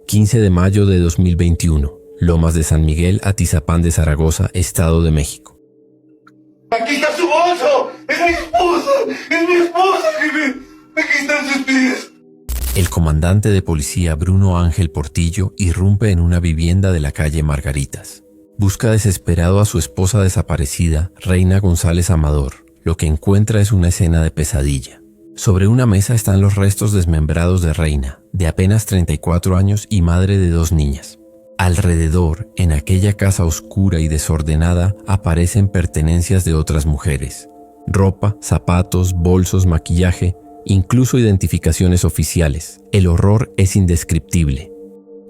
15 de mayo de 2021, Lomas de San Miguel, Atizapán de Zaragoza, Estado de México. ¡Aquí está su bolso! ¡Es mi esposa! ¡Es mi esposa, jefe! ¡Aquí están sus pies! El comandante de policía Bruno Ángel Portillo irrumpe en una vivienda de la calle Margaritas. Busca desesperado a su esposa desaparecida, Reina González Amador. Lo que encuentra es una escena de pesadilla. Sobre una mesa están los restos desmembrados de Reina, de apenas 34 años y madre de 2 niñas. Alrededor, en aquella casa oscura y desordenada, aparecen pertenencias de otras mujeres. Ropa, zapatos, bolsos, maquillaje, incluso identificaciones oficiales. El horror es indescriptible.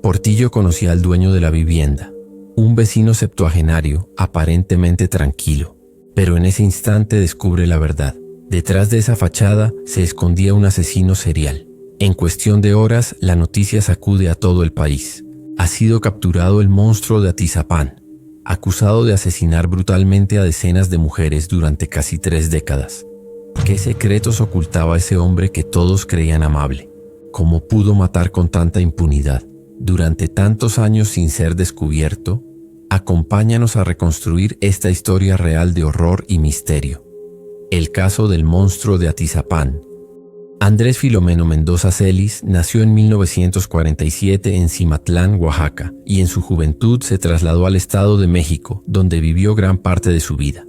Portillo conocía al dueño de la vivienda, un vecino septuagenario, aparentemente tranquilo. Pero en ese instante descubre la verdad. Detrás de esa fachada se escondía un asesino serial. En cuestión de horas, la noticia sacude a todo el país. Ha sido capturado el monstruo de Atizapán, acusado de asesinar brutalmente a decenas de mujeres durante casi 3 décadas. ¿Qué secretos ocultaba ese hombre que todos creían amable? ¿Cómo pudo matar con tanta impunidad durante tantos años sin ser descubierto? Acompáñanos a reconstruir esta historia real de horror y misterio. El caso del monstruo de Atizapán. Andrés Filomeno Mendoza Celis nació en 1947 en Cimatlán, Oaxaca, y en su juventud se trasladó al Estado de México, donde vivió gran parte de su vida.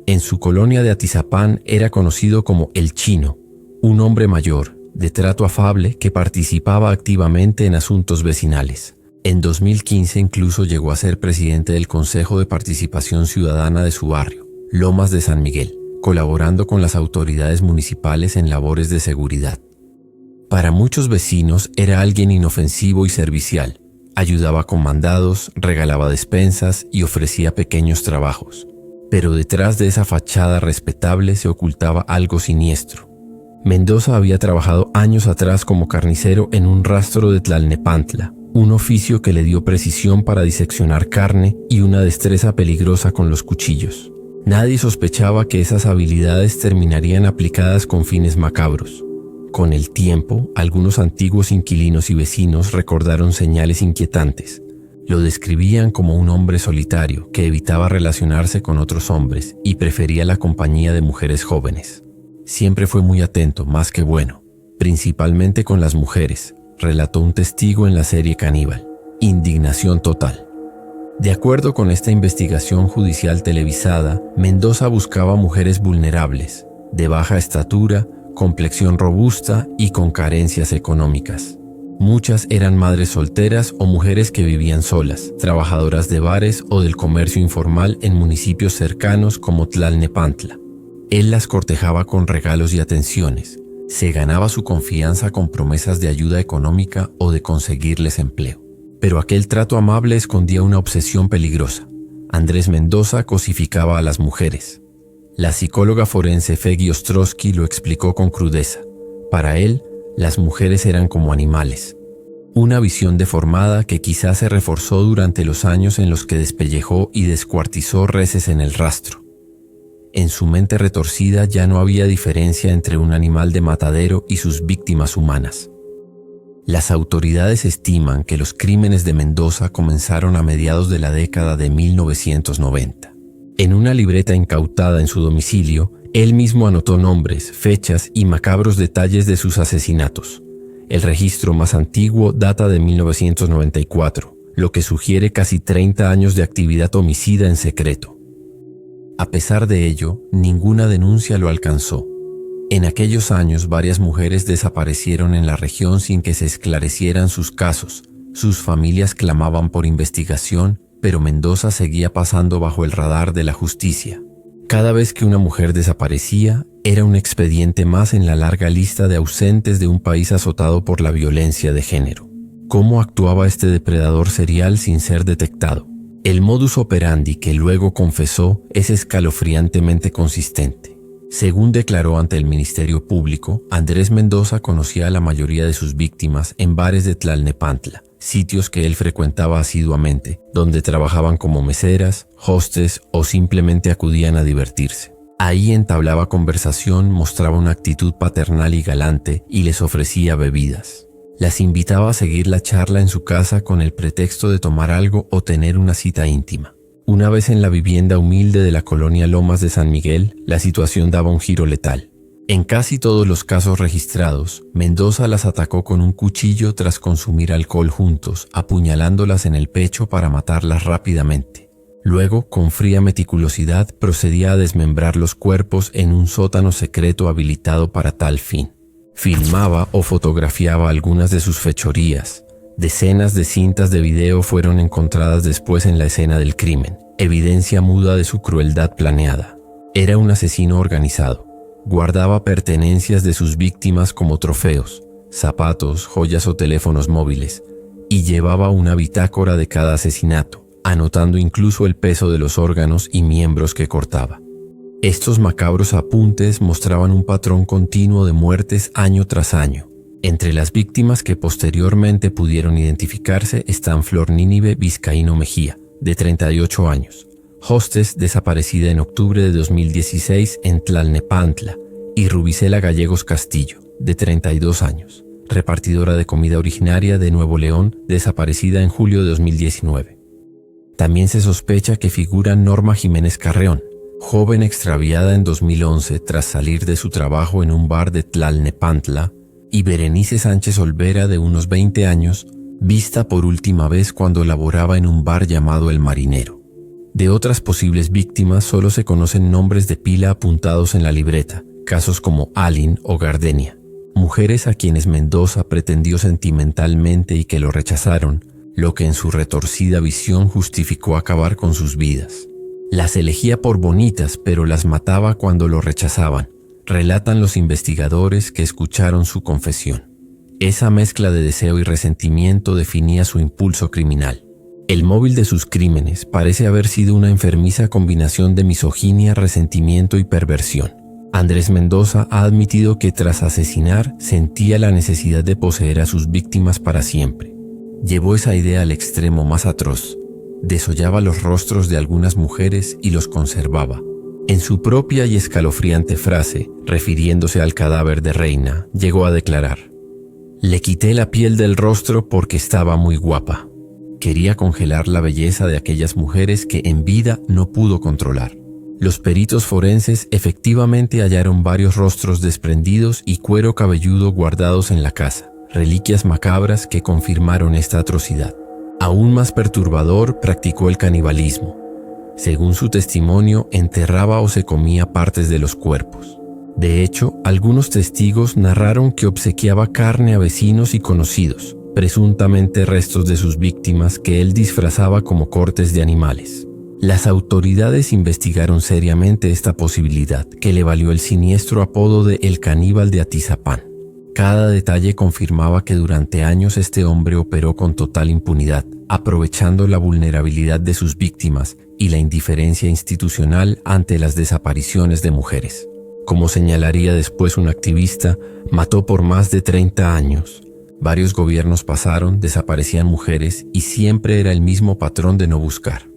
En su colonia de Atizapán era conocido como El Chino, un hombre mayor, de trato afable que participaba activamente en asuntos vecinales. En 2015 incluso llegó a ser presidente del Consejo de Participación Ciudadana de su barrio, Lomas de San Miguel, colaborando con las autoridades municipales en labores de seguridad. Para muchos vecinos era alguien inofensivo y servicial. Ayudaba con mandados, regalaba despensas y ofrecía pequeños trabajos. Pero detrás de esa fachada respetable se ocultaba algo siniestro. Mendoza había trabajado años atrás como carnicero en un rastro de Tlalnepantla, un oficio que le dio precisión para diseccionar carne y una destreza peligrosa con los cuchillos. Nadie sospechaba que esas habilidades terminarían aplicadas con fines macabros. Con el tiempo, algunos antiguos inquilinos y vecinos recordaron señales inquietantes. Lo describían como un hombre solitario que evitaba relacionarse con otros hombres y prefería la compañía de mujeres jóvenes. Siempre fue muy atento, más que bueno, principalmente con las mujeres, relató un testigo en la serie Caníbal. Indignación total. De acuerdo con esta investigación judicial televisada, Mendoza buscaba mujeres vulnerables, de baja estatura, complexión robusta y con carencias económicas. Muchas eran madres solteras o mujeres que vivían solas, trabajadoras de bares o del comercio informal en municipios cercanos como Tlalnepantla. Él las cortejaba con regalos y atenciones. Se ganaba su confianza con promesas de ayuda económica o de conseguirles empleo. Pero aquel trato amable escondía una obsesión peligrosa. Andrés Mendoza cosificaba a las mujeres. La psicóloga forense Feggy Ostrowski lo explicó con crudeza. Para él, las mujeres eran como animales. Una visión deformada que quizás se reforzó durante los años en los que despellejó y descuartizó reses en el rastro. En su mente retorcida ya no había diferencia entre un animal de matadero y sus víctimas humanas. Las autoridades estiman que los crímenes de Mendoza comenzaron a mediados de la década de 1990. En una libreta incautada en su domicilio, él mismo anotó nombres, fechas y macabros detalles de sus asesinatos. El registro más antiguo data de 1994, lo que sugiere casi 30 años de actividad homicida en secreto. A pesar de ello, ninguna denuncia lo alcanzó. En aquellos años, varias mujeres desaparecieron en la región sin que se esclarecieran sus casos. Sus familias clamaban por investigación, pero Mendoza seguía pasando bajo el radar de la justicia. Cada vez que una mujer desaparecía, era un expediente más en la larga lista de ausentes de un país azotado por la violencia de género. ¿Cómo actuaba este depredador serial sin ser detectado? El modus operandi que luego confesó es escalofriantemente consistente. Según declaró ante el Ministerio Público, Andrés Mendoza conocía a la mayoría de sus víctimas en bares de Tlalnepantla, sitios que él frecuentaba asiduamente, donde trabajaban como meseras, hostes o simplemente acudían a divertirse. Ahí entablaba conversación, mostraba una actitud paternal y galante y les ofrecía bebidas. Las invitaba a seguir la charla en su casa con el pretexto de tomar algo o tener una cita íntima. Una vez en la vivienda humilde de la colonia Lomas de San Miguel, la situación daba un giro letal. En casi todos los casos registrados, Mendoza las atacó con un cuchillo tras consumir alcohol juntos, apuñalándolas en el pecho para matarlas rápidamente. Luego, con fría meticulosidad, procedía a desmembrar los cuerpos en un sótano secreto habilitado para tal fin. Filmaba o fotografiaba algunas de sus fechorías. Decenas de cintas de video fueron encontradas después en la escena del crimen, evidencia muda de su crueldad planeada. Era un asesino organizado. Guardaba pertenencias de sus víctimas como trofeos, zapatos, joyas o teléfonos móviles, y llevaba una bitácora de cada asesinato, anotando incluso el peso de los órganos y miembros que cortaba. Estos macabros apuntes mostraban un patrón continuo de muertes año tras año. Entre las víctimas que posteriormente pudieron identificarse están Flor Nínive Vizcaíno Mejía, de 38 años, hostess desaparecida en octubre de 2016 en Tlalnepantla, y Rubicela Gallegos Castillo, de 32 años, repartidora de comida originaria de Nuevo León, desaparecida en julio de 2019. También se sospecha que figura Norma Jiménez Carreón, joven extraviada en 2011 tras salir de su trabajo en un bar de Tlalnepantla, y Berenice Sánchez Olvera, de unos 20 años, vista por última vez cuando laboraba en un bar llamado El Marinero. De otras posibles víctimas solo se conocen nombres de pila apuntados en la libreta, casos como Alin o Gardenia, mujeres a quienes Mendoza pretendió sentimentalmente y que lo rechazaron, lo que en su retorcida visión justificó acabar con sus vidas. Las elegía por bonitas, pero las mataba cuando lo rechazaban, relatan los investigadores que escucharon su confesión. Esa mezcla de deseo y resentimiento definía su impulso criminal. El móvil de sus crímenes parece haber sido una enfermiza combinación de misoginia, resentimiento y perversión. Andrés Mendoza ha admitido que tras asesinar sentía la necesidad de poseer a sus víctimas para siempre. Llevó esa idea al extremo más atroz. Desollaba los rostros de algunas mujeres y los conservaba. En su propia y escalofriante frase, refiriéndose al cadáver de Reina, llegó a declarar: «Le quité la piel del rostro porque estaba muy guapa. Quería congelar la belleza de aquellas mujeres que en vida no pudo controlar». Los peritos forenses efectivamente hallaron varios rostros desprendidos y cuero cabelludo guardados en la casa, reliquias macabras que confirmaron esta atrocidad. Aún más perturbador, practicó el canibalismo. Según su testimonio, enterraba o se comía partes de los cuerpos. De hecho, algunos testigos narraron que obsequiaba carne a vecinos y conocidos, presuntamente restos de sus víctimas que él disfrazaba como cortes de animales. Las autoridades investigaron seriamente esta posibilidad, que le valió el siniestro apodo de El Caníbal de Atizapán. Cada detalle confirmaba que durante años este hombre operó con total impunidad, aprovechando la vulnerabilidad de sus víctimas y la indiferencia institucional ante las desapariciones de mujeres. Como señalaría después un activista, mató por más de 30 años. Varios gobiernos pasaron, desaparecían mujeres y siempre era el mismo patrón de no buscar.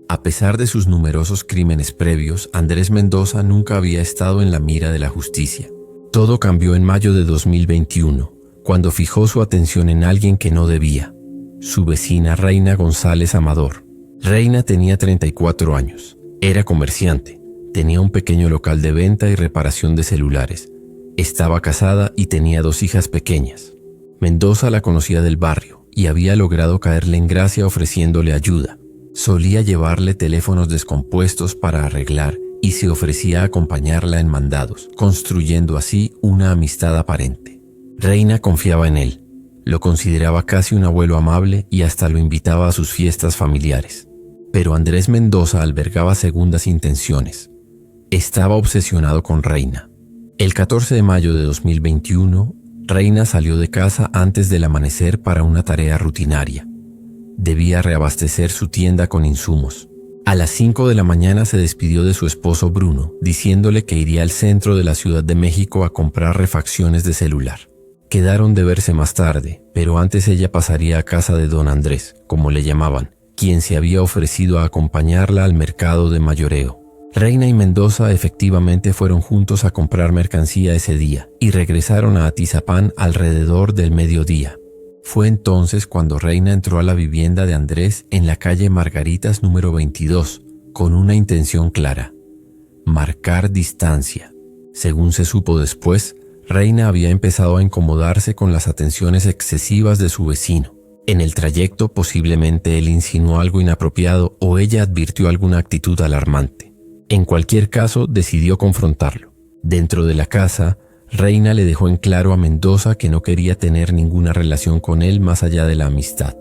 A pesar de sus numerosos crímenes previos, Andrés Mendoza nunca había estado en la mira de la justicia. Todo cambió en mayo de 2021, cuando fijó su atención en alguien que no debía: su vecina Reina González Amador. Reina tenía 34 años, era comerciante, tenía un pequeño local de venta y reparación de celulares, estaba casada y tenía 2 hijas pequeñas. Mendoza la conocía del barrio y había logrado caerle en gracia ofreciéndole ayuda. Solía llevarle teléfonos descompuestos para arreglar y se ofrecía a acompañarla en mandados, construyendo así una amistad aparente. Reina confiaba en él, lo consideraba casi un abuelo amable y hasta lo invitaba a sus fiestas familiares. Pero Andrés Mendoza albergaba segundas intenciones. Estaba obsesionado con Reina. El 14 de mayo de 2021, Reina salió de casa antes del amanecer para una tarea rutinaria. Debía reabastecer su tienda con insumos. A las 5 de la mañana se despidió de su esposo Bruno, diciéndole que iría al centro de la Ciudad de México a comprar refacciones de celular. Quedaron de verse más tarde, pero antes ella pasaría a casa de don Andrés, como le llamaban, quien se había ofrecido a acompañarla al mercado de mayoreo. Reina y Mendoza efectivamente fueron juntos a comprar mercancía ese día y regresaron a Atizapán alrededor del mediodía. Fue entonces cuando Reina entró a la vivienda de Andrés en la calle Margaritas número 22, con una intención clara: marcar distancia. Según se supo después, Reina había empezado a incomodarse con las atenciones excesivas de su vecino. En el trayecto posiblemente él insinuó algo inapropiado o ella advirtió alguna actitud alarmante. En cualquier caso, decidió confrontarlo. Dentro de la casa, Reina le dejó en claro a Mendoza que no quería tener ninguna relación con él más allá de la amistad.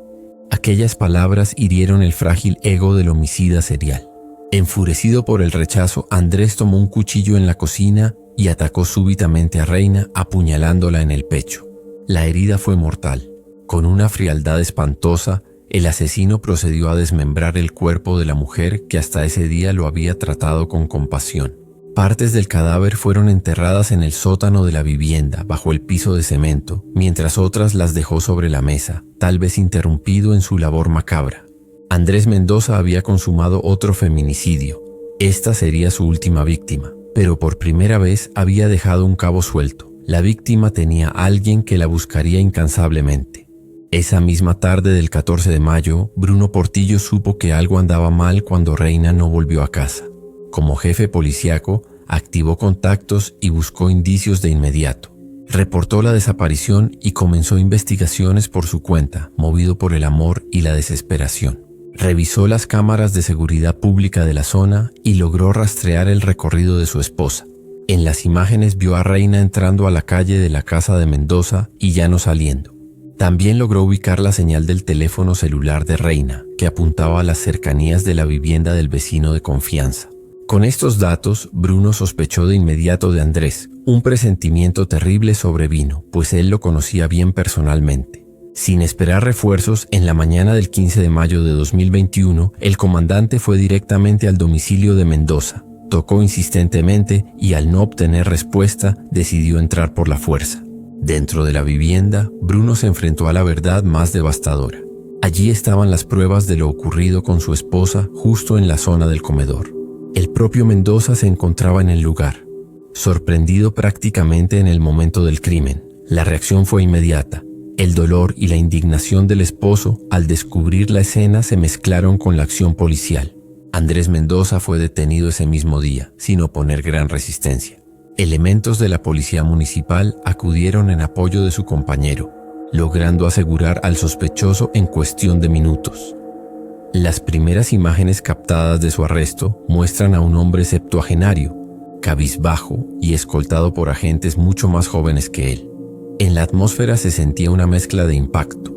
Aquellas palabras hirieron el frágil ego del homicida serial. Enfurecido por el rechazo, Andrés tomó un cuchillo en la cocina y atacó súbitamente a Reina, apuñalándola en el pecho. La herida fue mortal. Con una frialdad espantosa, el asesino procedió a desmembrar el cuerpo de la mujer que hasta ese día lo había tratado con compasión. Partes del cadáver fueron enterradas en el sótano de la vivienda, bajo el piso de cemento, mientras otras las dejó sobre la mesa, tal vez interrumpido en su labor macabra. Andrés Mendoza había consumado otro feminicidio. Esta sería su última víctima, pero por primera vez había dejado un cabo suelto. La víctima tenía a alguien que la buscaría incansablemente. Esa misma tarde del 14 de mayo, Bruno Portillo supo que algo andaba mal cuando Reina no volvió a casa. Como jefe policíaco, activó contactos y buscó indicios de inmediato. Reportó la desaparición y comenzó investigaciones por su cuenta, movido por el amor y la desesperación. Revisó las cámaras de seguridad pública de la zona y logró rastrear el recorrido de su esposa. En las imágenes vio a Reina entrando a la calle de la casa de Mendoza y ya no saliendo. También logró ubicar la señal del teléfono celular de Reina, que apuntaba a las cercanías de la vivienda del vecino de confianza. Con estos datos, Bruno sospechó de inmediato de Andrés. Un presentimiento terrible sobrevino, pues él lo conocía bien personalmente. Sin esperar refuerzos, en la mañana del 15 de mayo de 2021, el comandante fue directamente al domicilio de Mendoza. Tocó insistentemente y al no obtener respuesta, decidió entrar por la fuerza. Dentro de la vivienda, Bruno se enfrentó a la verdad más devastadora. Allí estaban las pruebas de lo ocurrido con su esposa justo en la zona del comedor. El propio Mendoza se encontraba en el lugar, sorprendido prácticamente en el momento del crimen. La reacción fue inmediata. El dolor y la indignación del esposo al descubrir la escena se mezclaron con la acción policial. Andrés Mendoza fue detenido ese mismo día, sin oponer gran resistencia. Elementos de la policía municipal acudieron en apoyo de su compañero, logrando asegurar al sospechoso en cuestión de minutos. Las primeras imágenes captadas de su arresto muestran a un hombre septuagenario, cabizbajo y escoltado por agentes mucho más jóvenes que él. En la atmósfera se sentía una mezcla de impacto,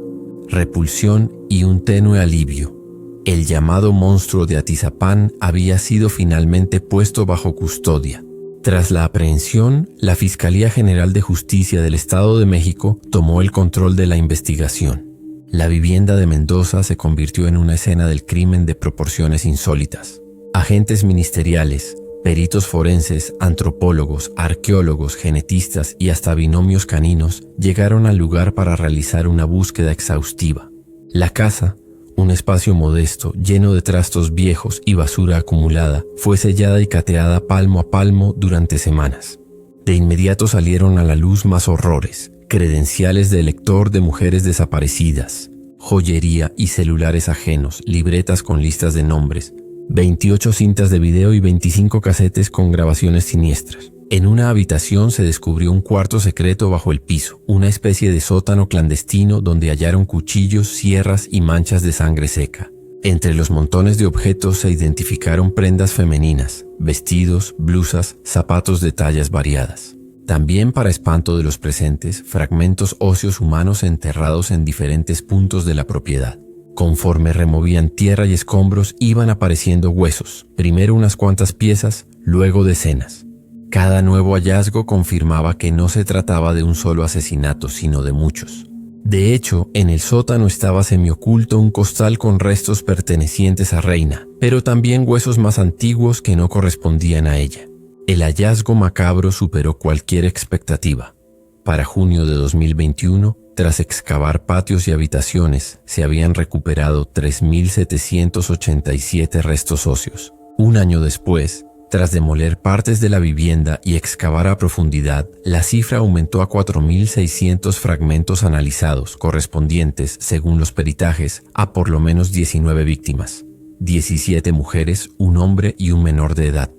repulsión y un tenue alivio. El llamado monstruo de Atizapán había sido finalmente puesto bajo custodia. Tras la aprehensión, la Fiscalía General de Justicia del Estado de México tomó el control de la investigación. La vivienda de Mendoza se convirtió en una escena del crimen de proporciones insólitas. Agentes ministeriales, peritos forenses, antropólogos, arqueólogos, genetistas y hasta binomios caninos llegaron al lugar para realizar una búsqueda exhaustiva. La casa, un espacio modesto, lleno de trastos viejos y basura acumulada, fue sellada y cateada palmo a palmo durante semanas. De inmediato salieron a la luz más horrores: credenciales de elector de mujeres desaparecidas, joyería y celulares ajenos, libretas con listas de nombres, 28 cintas de video y 25 casetes con grabaciones siniestras. En una habitación se descubrió un cuarto secreto bajo el piso, una especie de sótano clandestino donde hallaron cuchillos, sierras y manchas de sangre seca. Entre los montones de objetos se identificaron prendas femeninas, vestidos, blusas, zapatos de tallas variadas. También, para espanto de los presentes, fragmentos óseos humanos enterrados en diferentes puntos de la propiedad. Conforme removían tierra y escombros, iban apareciendo huesos, primero unas cuantas piezas, luego decenas. Cada nuevo hallazgo confirmaba que no se trataba de un solo asesinato, sino de muchos. De hecho, en el sótano estaba semioculto un costal con restos pertenecientes a Reina, pero también huesos más antiguos que no correspondían a ella. El hallazgo macabro superó cualquier expectativa. Para junio de 2021, tras excavar patios y habitaciones, se habían recuperado 3.787 restos óseos. Un año después, Tras demoler partes de la vivienda y excavar a profundidad, la cifra aumentó a 4.600 fragmentos analizados, correspondientes, según los peritajes, a por lo menos 19 víctimas. 17 mujeres, un hombre y un menor de edad.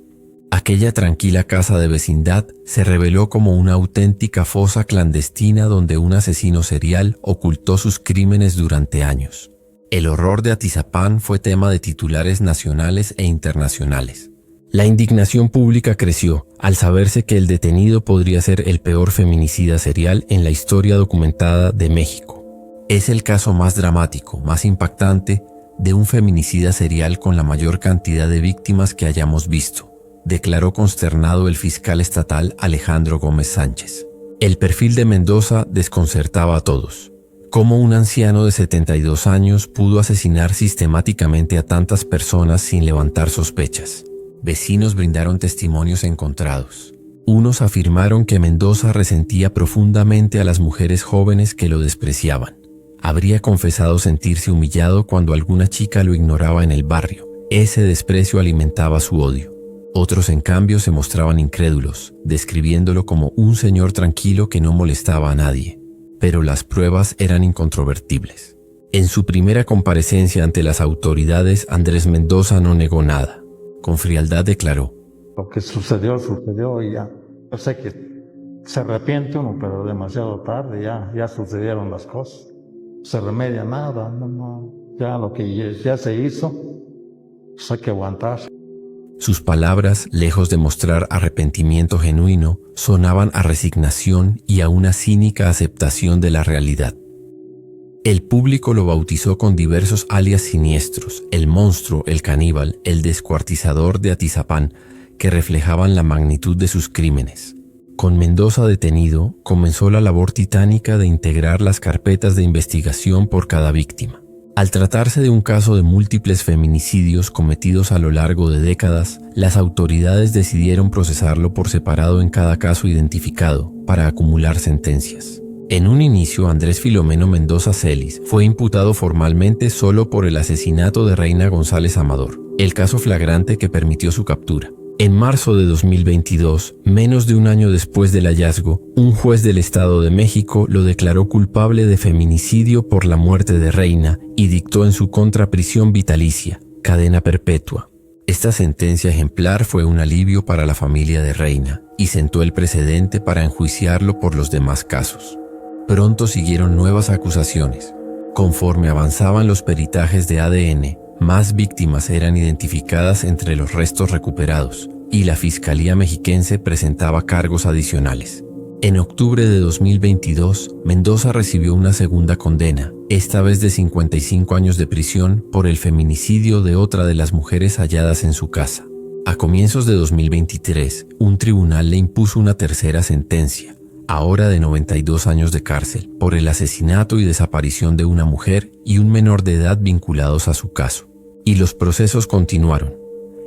Aquella tranquila casa de vecindad se reveló como una auténtica fosa clandestina donde un asesino serial ocultó sus crímenes durante años. El horror de Atizapán fue tema de titulares nacionales e internacionales. La indignación pública creció al saberse que el detenido podría ser el peor feminicida serial en la historia documentada de México. Es el caso más dramático, más impactante, de un feminicida serial con la mayor cantidad de víctimas que hayamos visto, declaró consternado el fiscal estatal Alejandro Gómez Sánchez. El perfil de Mendoza desconcertaba a todos. ¿Cómo un anciano de 72 años pudo asesinar sistemáticamente a tantas personas sin levantar sospechas? Vecinos brindaron testimonios encontrados. Unos afirmaron que Mendoza resentía profundamente a las mujeres jóvenes que lo despreciaban. Habría confesado sentirse humillado cuando alguna chica lo ignoraba en el barrio. Ese desprecio alimentaba su odio. Otros, en cambio, se mostraban incrédulos, describiéndolo como un señor tranquilo que no molestaba a nadie. Pero las pruebas eran incontrovertibles. En su primera comparecencia ante las autoridades, Andrés Mendoza no negó nada. Con frialdad declaró: Lo que sucedió y ya. Yo sé que se arrepiente uno, pero demasiado tarde, ya sucedieron las cosas. No se remedia nada, no. Ya lo que ya se hizo, pues hay que aguantar. Sus palabras, lejos de mostrar arrepentimiento genuino, sonaban a resignación y a una cínica aceptación de la realidad. El público lo bautizó con diversos alias siniestros: el monstruo, el caníbal, el descuartizador de Atizapán, que reflejaban la magnitud de sus crímenes. Con Mendoza detenido, comenzó la labor titánica de integrar las carpetas de investigación por cada víctima. Al tratarse de un caso de múltiples feminicidios cometidos a lo largo de décadas, las autoridades decidieron procesarlo por separado en cada caso identificado, para acumular sentencias. En un inicio, Andrés Filomeno Mendoza Celis fue imputado formalmente solo por el asesinato de Reina González Amador, el caso flagrante que permitió su captura. En marzo de 2022, menos de un año después del hallazgo, un juez del Estado de México lo declaró culpable de feminicidio por la muerte de Reina y dictó en su contra prisión vitalicia, cadena perpetua. Esta sentencia ejemplar fue un alivio para la familia de Reina y sentó el precedente para enjuiciarlo por los demás casos. Pronto siguieron nuevas acusaciones. Conforme avanzaban los peritajes de ADN, más víctimas eran identificadas entre los restos recuperados y la Fiscalía Mexiquense presentaba cargos adicionales. En octubre de 2022, Mendoza recibió una segunda condena, esta vez de 55 años de prisión por el feminicidio de otra de las mujeres halladas en su casa. A comienzos de 2023, un tribunal le impuso una tercera sentencia, ahora de 92 años de cárcel, por el asesinato y desaparición de una mujer y un menor de edad vinculados a su caso. Y los procesos continuaron.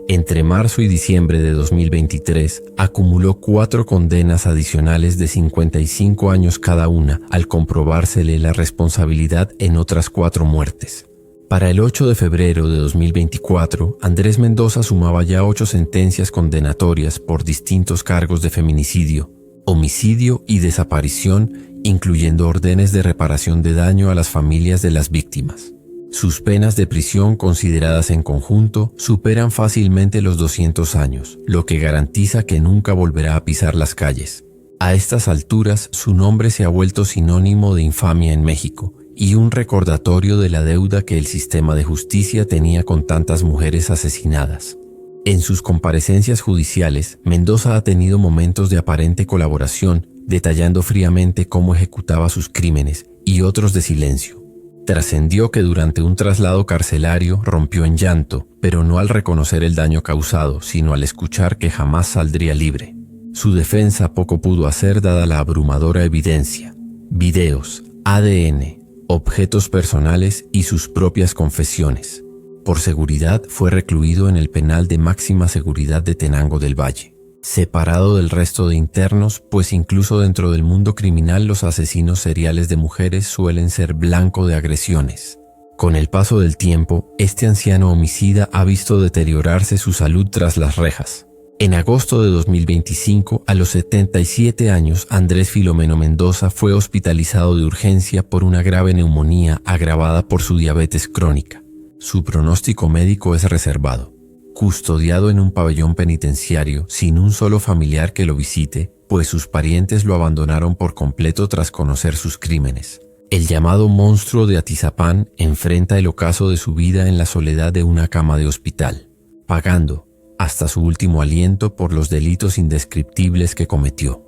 Entre marzo y diciembre de 2023, acumuló 4 condenas adicionales de 55 años cada una, al comprobársele la responsabilidad en otras 4 muertes. Para el 8 de febrero de 2024, Andrés Mendoza sumaba ya 8 sentencias condenatorias por distintos cargos de feminicidio, homicidio y desaparición, incluyendo órdenes de reparación de daño a las familias de las víctimas. Sus penas de prisión consideradas en conjunto superan fácilmente los 200 años, lo que garantiza que nunca volverá a pisar las calles. A estas alturas, su nombre se ha vuelto sinónimo de infamia en México y un recordatorio de la deuda que el sistema de justicia tenía con tantas mujeres asesinadas. En sus comparecencias judiciales, Mendoza ha tenido momentos de aparente colaboración, detallando fríamente cómo ejecutaba sus crímenes, y otros de silencio. Trascendió que durante un traslado carcelario rompió en llanto, pero no al reconocer el daño causado, sino al escuchar que jamás saldría libre. Su defensa poco pudo hacer dada la abrumadora evidencia: videos, ADN, objetos personales y sus propias confesiones. Por seguridad fue recluido en el penal de máxima seguridad de Tenango del Valle, separado del resto de internos, pues incluso dentro del mundo criminal los asesinos seriales de mujeres suelen ser blanco de agresiones. Con el paso del tiempo, este anciano homicida ha visto deteriorarse su salud tras las rejas. En agosto de 2025, a los 77 años, Andrés Filomeno Mendoza fue hospitalizado de urgencia por una grave neumonía agravada por su diabetes crónica. Su pronóstico médico es reservado. Custodiado en un pabellón penitenciario sin un solo familiar que lo visite, pues sus parientes lo abandonaron por completo tras conocer sus crímenes. El llamado monstruo de Atizapán enfrenta el ocaso de su vida en la soledad de una cama de hospital, pagando hasta su último aliento por los delitos indescriptibles que cometió.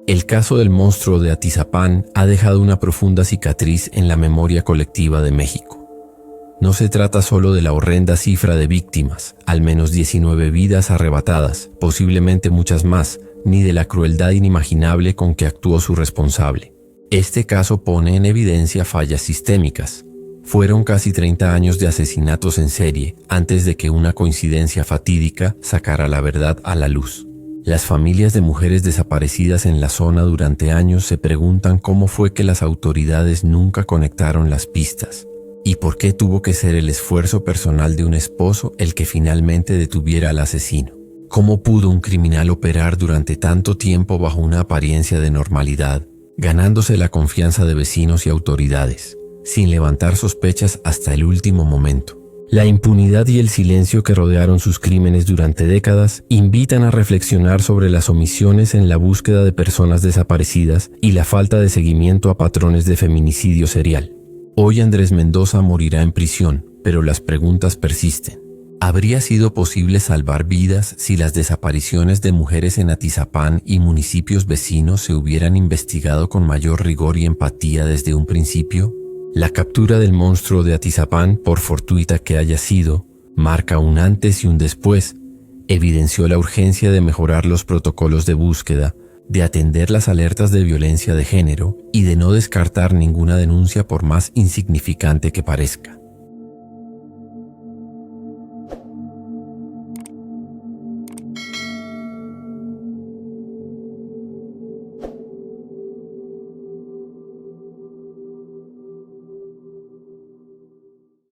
El caso del monstruo de Atizapán ha dejado una profunda cicatriz en la memoria colectiva de México. No se trata solo de la horrenda cifra de víctimas, al menos 19 vidas arrebatadas, posiblemente muchas más, ni de la crueldad inimaginable con que actuó su responsable. Este caso pone en evidencia fallas sistémicas. Fueron casi 30 años de asesinatos en serie antes de que una coincidencia fatídica sacara la verdad a la luz. Las familias de mujeres desaparecidas en la zona durante años se preguntan cómo fue que las autoridades nunca conectaron las pistas. ¿Y por qué tuvo que ser el esfuerzo personal de un esposo el que finalmente detuviera al asesino? ¿Cómo pudo un criminal operar durante tanto tiempo bajo una apariencia de normalidad, ganándose la confianza de vecinos y autoridades, sin levantar sospechas hasta el último momento? La impunidad y el silencio que rodearon sus crímenes durante décadas invitan a reflexionar sobre las omisiones en la búsqueda de personas desaparecidas y la falta de seguimiento a patrones de feminicidio serial. Hoy Andrés Mendoza morirá en prisión, pero las preguntas persisten. ¿Habría sido posible salvar vidas si las desapariciones de mujeres en Atizapán y municipios vecinos se hubieran investigado con mayor rigor y empatía desde un principio? La captura del monstruo de Atizapán, por fortuita que haya sido, marca un antes y un después. Evidenció la urgencia de mejorar los protocolos de búsqueda, de atender las alertas de violencia de género y de no descartar ninguna denuncia por más insignificante que parezca.